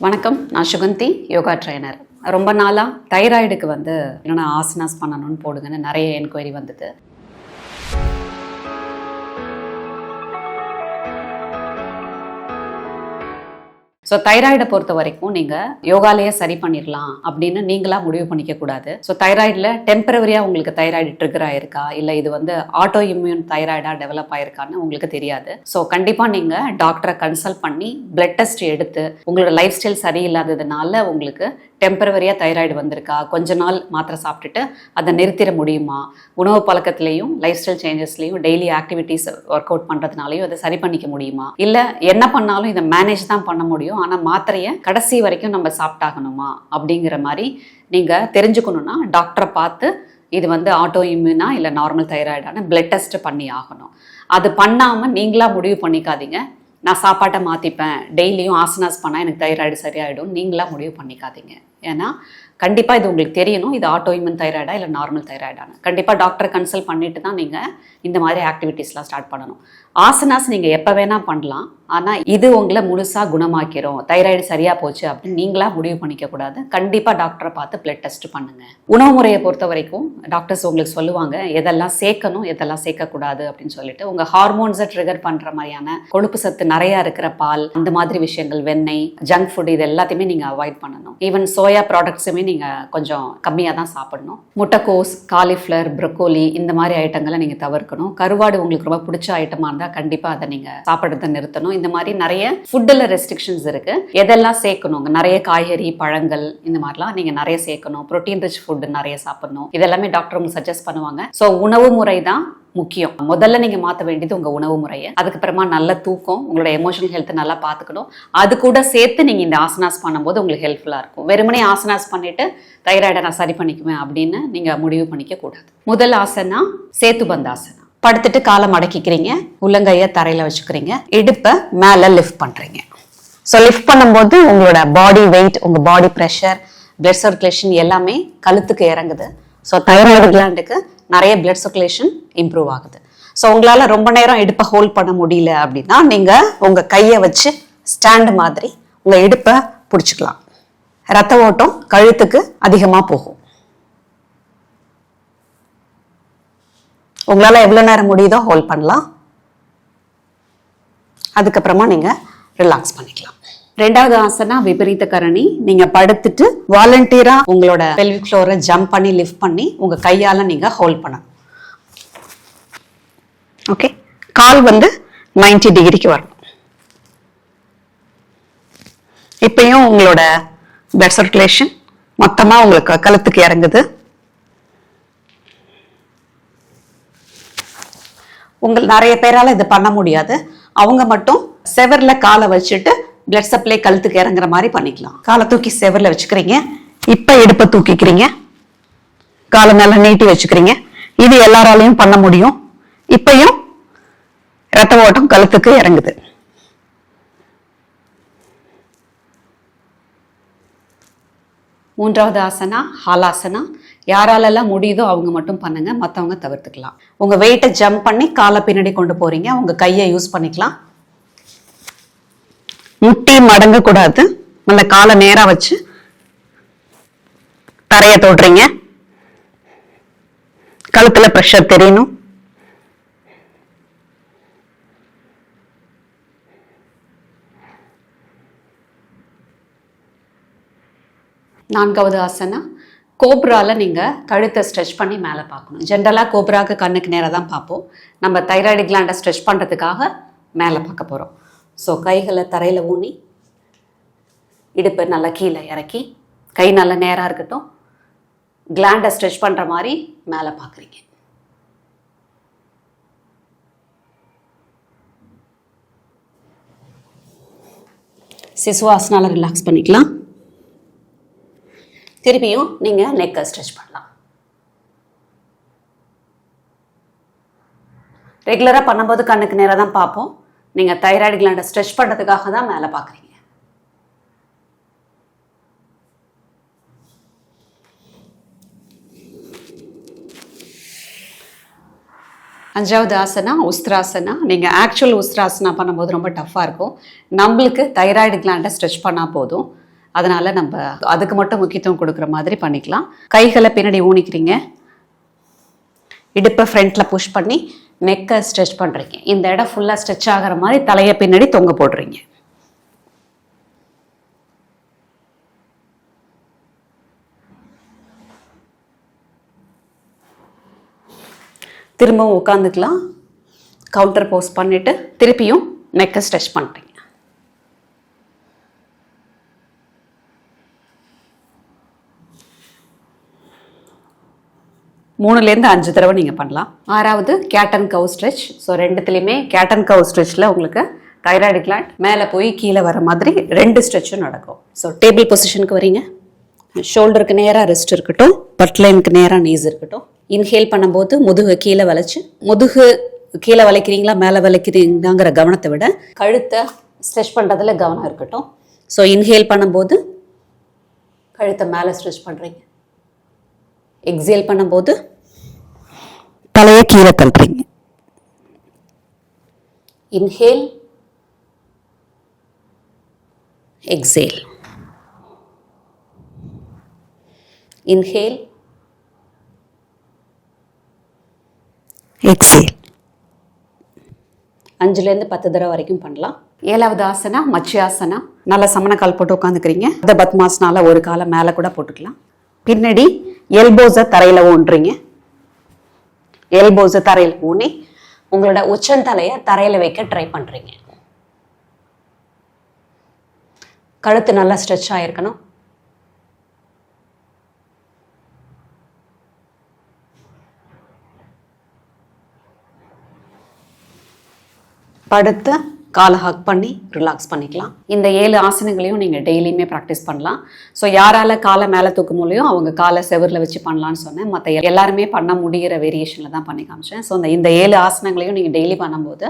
வணக்கம், நான் சுகந்தி, யோகா ட்ரைனர். ரொம்ப நாளாக தைராய்டுக்கு என்னென்ன ஆசனாஸ் பண்ணணும்னு போடுங்கன்னு நிறைய என்கொயரி வந்தது. ஸோ தைராய்டை பொறுத்த வரைக்கும் நீங்கள் யோகாலேயே சரி பண்ணிடலாம் அப்படின்னு நீங்களாக முடிவு பண்ணிக்க கூடாது. ஸோ தைராய்டில் டெம்பரவரியாக உங்களுக்கு தைராய்டு ட்ரிகர் ஆயிருக்கா, இல்லை இது ஆட்டோ இம்யூன் தைராய்டாக டெவலப் ஆயிருக்கான்னு உங்களுக்கு தெரியாது. ஸோ கண்டிப்பாக நீங்கள் டாக்டரை கன்சல்ட் பண்ணி பிளட் டெஸ்ட் எடுத்து உங்களோட லைஃப் ஸ்டைல் சரியில்லாததுனால உங்களுக்கு டெம்பரவரியாக தைராய்டு வந்திருக்கா, கொஞ்ச நாள் மாத்திரை சாப்பிட்டுட்டு அதை நிறுத்திட முடியுமா, உணவு பழக்கத்துலேயும் லைஃப் ஸ்டைல் சேஞ்சஸ்லையும் டெய்லி ஆக்டிவிட்டீஸ் ஒர்க் அவுட் பண்ணுறதுனாலையும் அதை சரி பண்ணிக்க முடியுமா, இல்லை என்ன பண்ணாலும் இதை மேனேஜ் தான் பண்ண முடியும் ஆனால் மாத்திரையை கடைசி வரைக்கும் நம்ம சாப்பிட்டாகணுமா அப்படிங்கிற மாதிரி நீங்கள் தெரிஞ்சுக்கணுன்னா டாக்டரை பார்த்து இது ஆட்டோ இம்யூனா இல்லை நார்மல் தைராய்டான பிளட் டெஸ்ட் பண்ணி ஆகணும். அது பண்ணாமல் நீங்களாக முடிவு பண்ணிக்காதீங்க, நான் சாப்பாட்டை மாற்றிப்பேன், டெய்லியும் ஆசனாஸ் பண்ணால் எனக்கு தைராய்டு சரியாயிடும் நீங்களாக முடிவு பண்ணிக்காதீங்க. ஏன்னா கண்டிப்பாக இது உங்களுக்கு தெரியணும், இது ஆட்டோ இம்யூன் தைராய்டா இல்லை நார்மல் தைராய்டான. கண்டிப்பாக டாக்டரை கன்சல்ட் பண்ணிட்டு தான் நீங்கள் இந்த மாதிரி ஆக்டிவிட்டீஸ்லாம் ஸ்டார்ட் பண்ணணும். ஆசனாஸ் நீங்கள் எப்போ வேணால் பண்ணலாம், ஆனால் இது உங்களை முழுசாக குணமாக்கிறோம், தைராய்டு சரியாக போச்சு அப்படின்னு நீங்களாக முடிவு பண்ணிக்க கூடாது. கண்டிப்பாக டாக்டரை பார்த்து பிளட் டெஸ்ட் பண்ணுங்கள். உணவு முறையை பொறுத்த வரைக்கும் டாக்டர்ஸ் உங்களுக்கு சொல்லுவாங்க எதெல்லாம் சேர்க்கணும் எதெல்லாம் சேர்க்கக்கூடாது அப்படின்னு சொல்லிட்டு. உங்கள் ஹார்மோன்ஸை ட்ரிகர் பண்ணுற மாதிரியான கொழுப்பு சத்து நிறையா இருக்கிற பால், அந்த மாதிரி விஷயங்கள், வெண்ணெய், ஜங்க் ஃபுட், இது எல்லாத்தையுமே நீங்கள் அவாய்ட் பண்ணணும். ஈவன் சோயா ப்ராடக்ட்ஸுமே நீங்கள் கொஞ்சம் கம்மியாக தான் சாப்பிடணும். முட்டைக்கோஸ், காலிஃப்ளவர், ப்ரொக்கோலி இந்த மாதிரி ஐட்டங்களை நீங்கள் தவிர்க்கணும். கருவாடு உங்களுக்கு ரொம்ப பிடிச்ச ஐட்டமாக இருந்தால் கண்டிப்பாக அதை நீங்கள் சாப்பிட்றத நிறுத்தணும். இந்த மாதிரி நிறைய ஃபுட்டில் ரெஸ்ட்ரிக்ஷன்ஸ் இருக்கு. எதெல்லாம் சேர்க்கணும், நிறைய காய்கறி, பழங்கள் இந்த மாதிரிலாம் நீங்கள் நிறைய சேர்க்கணும். ப்ரோட்டீன் ரிச் ஃபுட் நிறைய சாப்பிடணும். இதெல்லாமே டாக்டர் உங்களுக்கு சஜஸ்ட் பண்ணுவாங்க. ஸோ உணவு முறை தான் முக்கியம். முதல்ல நீங்க மாற்ற வேண்டியது உங்க உணவு முறையை. அதுக்கப்புறமா நல்ல தூக்கம், உங்களோட எமோஷனல் ஹெல்த் நல்லா பார்த்துக்கணும். அது கூட சேர்த்து நீங்க இந்த ஆசனாஸ் பண்ணும்போது உங்களுக்கு ஹெல்ப்ஃபுல்லா இருக்கும். வெறுமனே ஆசனாஸ் பண்ணிட்டு தைராய்டை நான் சரி பண்ணிக்குவேன் அப்படின்னு நீங்க முடிவு பண்ணிக்க கூடாது. முதல் ஆசனா சேத்துபந்தாசனா. படுத்துட்டு காலை மடக்கிக்கிறீங்க, உள்ளங்கையை தரையில வச்சுக்கிறீங்க, இடுப்பை மேல லிஃப்ட் பண்றீங்க. ஸோ லிஃப்ட் பண்ணும்போது உங்களோட பாடி வெயிட், உங்க பாடி ப்ரெஷர், பிளட் சர்க்குலேஷன் எல்லாமே கழுத்துக்கு இறங்குது. ஸோ தைராய்டு கிளாண்டுக்கு நிறைய பிளட் சர்க்குலேஷன் இம்ப்ரூவ் ஆகுது. ஸோ உங்களால் ரொம்ப நேரம் இடுப்பை ஹோல்ட் பண்ண முடியல அப்படின்னா நீங்கள் உங்கள் கையை வச்சு ஸ்டாண்டு மாதிரி உங்கள் இடுப்பை பிடிச்சிக்கலாம். ரத்த ஓட்டம் கழுத்துக்கு அதிகமாக போகும். உங்களால் எவ்வளோ நேரம் முடியுதோ ஹோல்ட் பண்ணலாம். அதுக்கப்புறமா நீங்கள் ரிலாக்ஸ் பண்ணிக்கலாம். ரெண்டாவது ஆசனா விபரீத கரணி. நீங்க படுத்துட்டு வாலண்டியரா உங்களோட பெல்விக் ஃப்ளோரை ஜம்ப் பண்ணி லிஃப்ட் பண்ணி உங்க கையால நீங்க ஹோல்ட் பண்ணணும். ஓகே, கால் 90 டிகிரிக்கு வரணும். இப்பயும் உங்களோட பிளட் சர்க்குலேஷன் மொத்தமா உங்களுக்கு கழுத்துக்கு இறங்குது. நிறைய பேரால இது பண்ண முடியாது. அவங்க மட்டும் செவர்ல காலை வச்சுட்டு பிளட் சப்ளை கழுத்துக்கு இறங்குற மாதிரி பண்ணிக்கலாம். காலை தூக்கி செவர்ல வச்சுக்கிறீங்க. இப்ப இடுப்பை தூக்கிக்கிறீங்க, காலை நல்லா நீட்டி வச்சுக்கிறீங்க. இது எல்லாராலையும் பண்ண முடியும். இப்பயும் ரத்த ஓட்டம் கழுத்துக்கு இறங்குது. மூன்றாவது ஆசனா ஹாலாசனா. யாராலெல்லாம் முடியுதோ அவங்க மட்டும் பண்ணுங்க, மற்றவங்க தவிர்த்துக்கலாம். உங்க வெயிட்டை ஜம்ப் பண்ணி காலை பின்னாடி கொண்டு போறீங்க. உங்க கையை யூஸ் பண்ணிக்கலாம். முட்டி மடங்க கூடாது. நல்ல காலை நேரா வச்சு தரைய தொடுறீங்க. கழுத்துல பிரஷர் தெரியணும். நான்காவது ஆசனா கோப்ரால நீங்க கழுத்தை ஸ்ட்ரெச் பண்ணி மேலே பார்க்கணும். ஜென்ரலா கோப்ராக்கு கண்ணுக்கு நேராக தான் பார்ப்போம். நம்ம தைராய்டு கிளாண்டை ஸ்ட்ரெச் பண்றதுக்காக மேலே பார்க்க போறோம். ஸோ கைகளை தரையில் ஊனி, இடுப்பை நல்லா கீழே இறக்கி, கை நல்லா நேராக இருக்கட்டும். கிளாண்டை ஸ்ட்ரெச் பண்ணுற மாதிரி மேலே பார்க்குறீங்க. சிசுவாசனால ரிலாக்ஸ் பண்ணிக்கலாம். திருப்பியும் நீங்கள் நெக்கை ஸ்ட்ரெச் பண்ணலாம். ரெகுலராக பண்ணும்போது கண்ணுக்கு நேராக தான் பார்ப்போம். நீங்கள் தைராய்டு கிளாண்டை ஸ்ட்ரெச் பண்ணுறதுக்காக தான் மேலே பார்க்குறீங்க. அஞ்சாவது ஆசனா உஸ்திராசனா. நீங்கள் ஆக்சுவல் உஸ்திராசனா பண்ணும்போது ரொம்ப டஃப்பாக இருக்கும். நம்மளுக்கு தைராய்டு கிளாண்டை ஸ்ட்ரெச் பண்ணால் போதும். அதனால நம்ம அதுக்கு மட்டும் முக்கியத்துவம் கொடுக்குற மாதிரி பண்ணிக்கலாம். கைகளை பின்னாடி ஊனிக்கிறீங்க, இடுப்பை ஃப்ரண்ட்டில் புஷ் பண்ணி நெக்கை ஸ்ட்ரெச் பண்ணுறீங்க. இந்த இடம் ஃபுல்லாக ஸ்ட்ரெச் ஆகிற மாதிரி தலையை பின்னாடி தொங்க போடுறீங்க. திரும்பவும் உட்காந்துக்கலாம். கவுண்டர் போஸ் பண்ணிவிட்டு திருப்பியும் நெக்கை ஸ்ட்ரெச் பண்ணுறீங்க. மூணுலேருந்து 5 தடவை நீங்கள் பண்ணலாம். 6வது cat and cow stretch. So ரெண்டுத்துலேயுமே கேட் அண்ட் கவ் ஸ்ட்ரெச்சில் உங்களுக்கு தைராய்டு கிளாண்ட் மேலே போய் கீழே வர மாதிரி 2 ஸ்ட்ரெச்சும் நடக்கும். ஸோ டேபிள் பொசிஷனுக்கு வரீங்க. ஷோல்டருக்கு நேராக ரெஸ்ட் இருக்கட்டும், பட்லைனுக்கு நேராக நீஸ் இருக்கட்டும். இன்ஹேல் பண்ணும்போது முதுகு கீழே வளைச்சு, முதுகு கீழே வளைக்கிறீங்களா மேலே வளைக்கிறீங்களாங்கிற கவனத்தை விட கழுத்தை ஸ்ட்ரெச் பண்ணுறதுல கவனம் இருக்கட்டும். ஸோ இன்ஹேல் பண்ணும்போது கழுத்தை மேலே ஸ்ட்ரெச் பண்ணுறீங்க. எக்ஸேல் பண்ணும்போது தலையை கீழே தள்ளுறீங்க. Inhale, exhale, inhale, exhale. 5லேருந்து 10 தடவை வரைக்கும் பண்ணலாம். 7வது ஆசனா மத்யாசனா. நல்லா சமணக்கால் போட்டு உட்காந்துக்கிறீங்க. இந்த பத்மாசனால ஒரு காலை மேலே கூட போட்டுக்கலாம். பின்னாடி எல்போஸை தரையில் ஊன்றீங்க. எல்போஸை தரையில் ஊனி உங்களோட உச்சந்தலையை தரையில் வைக்க ட்ரை பண்ணுறீங்க. கழுத்து நல்லா ஸ்ட்ரெச் ஆகிருக்கணும். படுத்து காலை ஹக் பண்ணி ரிலாக்ஸ் பண்ணிக்கலாம். இந்த 7 ஆசனங்களையும் நீங்கள் டெய்லியுமே ப்ராக்டிஸ் பண்ணலாம். ஸோ யாரால காலை மேலே தூக்க முடியும் அவங்க காலை செவரில் வச்சு பண்ணலான்னு சொன்னேன். மற்ற எல்லாருமே பண்ண முடிகிற வேரியேஷனில் தான் பண்ணி காமிச்சேன். ஸோ இந்த 7 ஆசனங்களையும் நீங்கள் டெய்லி பண்ணும்போது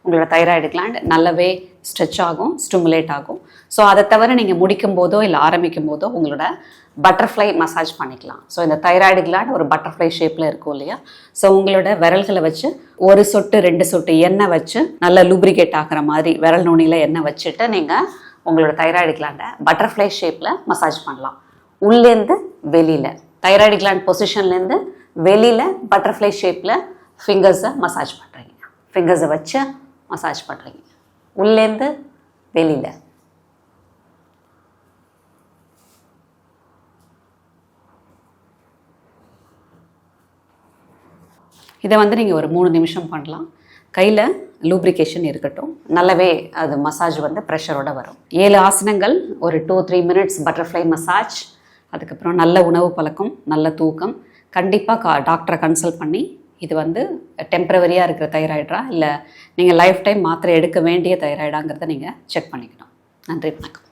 உங்களோட தைராய்டு கிளாண்ட் நல்லாவே ஸ்ட்ரெச் ஆகும், ஸ்டிமுலேட் ஆகும். ஸோ அதை தவிர நீங்கள் முடிக்கும் போதோ இல்லை ஆரம்பிக்கும் போதோ உங்களோட பட்டர்ஃப்ளை மசாஜ் பண்ணிக்கலாம். ஸோ இந்த தைராய்டு கிளாண்ட் ஒரு பட்டர்ஃப்ளை ஷேப்பில் இருக்கும் இல்லையா? ஸோ உங்களோட விரல்களை வச்சு 1 சொட்டு 2 சொட்டு எண்ணெய் வச்சு நல்லா லூப்ரிகேட் ஆகிற மாதிரி விரல் நுனியில் எண்ணெய் வச்சுட்டு நீங்கள் உங்களோட தைராய்டு கிளாண்டை பட்டர்ஃப்ளை ஷேப்பில் மசாஜ் பண்ணலாம். உள்ளேருந்து வெளியில் தைராய்டு கிளாண்ட் பொசிஷன்லேருந்து வெளியில் பட்டர்ஃப்ளை ஷேப்பில் ஃபிங்கர்ஸை மசாஜ் பண்ணுறீங்க. ஃபிங்கர்ஸை வச்சு மசாஜ் பண்ணுறீங்க உள்ளேருந்து வெளியில். இதை நீங்கள் ஒரு 3 நிமிஷம் பண்ணலாம். கையில் லூப்ரிகேஷன் இருக்கட்டும், நல்லாவே அது மசாஜ் ப்ரெஷரோட வரும். 7 ஆசனங்கள், ஒரு 2-3 மினிட்ஸ் பட்டர்ஃப்ளை மசாஜ், அதுக்கப்புறம் நல்ல உணவு பழக்கம், நல்ல தூக்கம். கண்டிப்பாக டாக்டரை கன்சல்ட் பண்ணி இது டெம்பரவரியாக இருக்கிற தைராய்டா இல்லை நீங்கள் லைஃப் டைம் மாத்திரை எடுக்க வேண்டிய தைராய்டாங்கிறத நீங்கள் செக் பண்ணிக்கணும். நன்றி, வணக்கம்.